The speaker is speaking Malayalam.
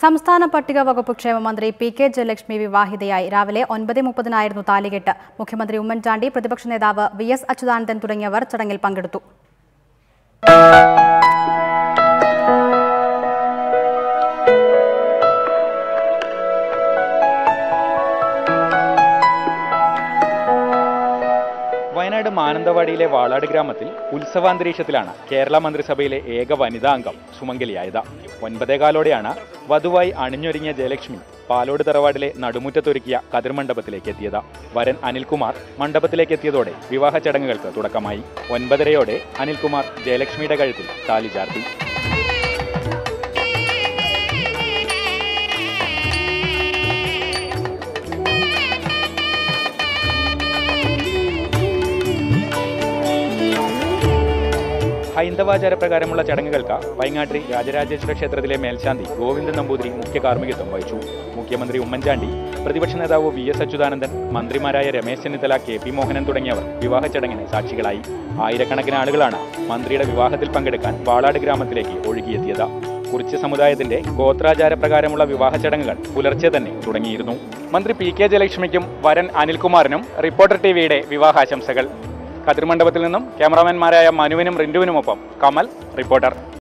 സംസ്ഥാന പട്ടിക വകുപ്പ് ക്ഷേമ മന്ത്രി പി.കെ. ജയലക്ഷ്മി വിവാഹിതയായി. രാവിലെ 9:30 താലികെട്ട്. മുഖ്യമന്ത്രി ഉമ്മൻചാണ്ടി, പ്രതിപക്ഷ നേതാവ് വി.എസ്. അച്യുതാനന്ദൻ തുടങ്ങിയവർ ചടങ്ങിൽ പങ്കെടുത്തു. വയനാട് മാനന്തവാടിയിലെ വാളാട് ഗ്രാമത്തിൽ ഉത്സവാന്തരീക്ഷത്തിലാണ് കേരള മന്ത്രിസഭയിലെ ഏക വനിതാ അംഗം സുമംഗലിയായത്. 9:15 വധുവായി അണിഞ്ഞൊരുങ്ങിയ ജയലക്ഷ്മി പാലോട് തറവാടിലെ നടുമുറ്റത്തൊരുക്കിയ കതിർമണ്ഡപത്തിലേക്ക് എത്തിയത്. വരൻ അനിൽകുമാർ മണ്ഡപത്തിലേക്ക് എത്തിയതോടെ വിവാഹ ചടങ്ങുകൾക്ക് തുടക്കമായി. 9:30 അനിൽകുമാർ ജയലക്ഷ്മിയുടെ കഴുത്തിൽ താലി ചാർത്തി. ഹൈന്ദവാചാരപ്രകാരമുള്ള ചടങ്ങുകൾക്ക് പൈങ്ങാട്രി രാജരാജേശ്വര ക്ഷേത്രത്തിലെ മേൽശാന്തി ഗോവിന്ദൻ നമ്പൂതിരി മുഖ്യ കാർമ്മികത്വം വഹിച്ചു. മുഖ്യമന്ത്രി ഉമ്മൻചാണ്ടി, പ്രതിപക്ഷ നേതാവ് വി.എസ്. അച്യുതാനന്ദൻ, മന്ത്രിമാരായ രമേശ് ചെന്നിത്തല, കെ.പി. മോഹനൻ തുടങ്ങിയവർ വിവാഹ ചടങ്ങിന് സാക്ഷികളായി. ആയിരക്കണക്കിന് ആളുകളാണ് മന്ത്രിയുടെ വിവാഹത്തിൽ പങ്കെടുക്കാൻ വാളാട് ഗ്രാമത്തിലേക്ക് ഒഴുകിയെത്തിയത്. കുറിച്യ സമുദായത്തിന്റെ ഗോത്രാചാരപ്രകാരമുള്ള വിവാഹ ചടങ്ങുകൾ പുലർച്ചെ തന്നെ തുടങ്ങിയിരുന്നു. മന്ത്രി പി.കെ. ജയലക്ഷ്മിക്കും വരൻ അനിൽകുമാറിനും റിപ്പോർട്ടർ ടിവിയുടെ വിവാഹാശംസകൾ. കതിർമണ്ഡപത്തിൽ നിന്നും ക്യാമറാമാൻമാരായ മനുവിനും റിന്റുവിനുമൊപ്പം കമൽ, റിപ്പോർട്ടർ.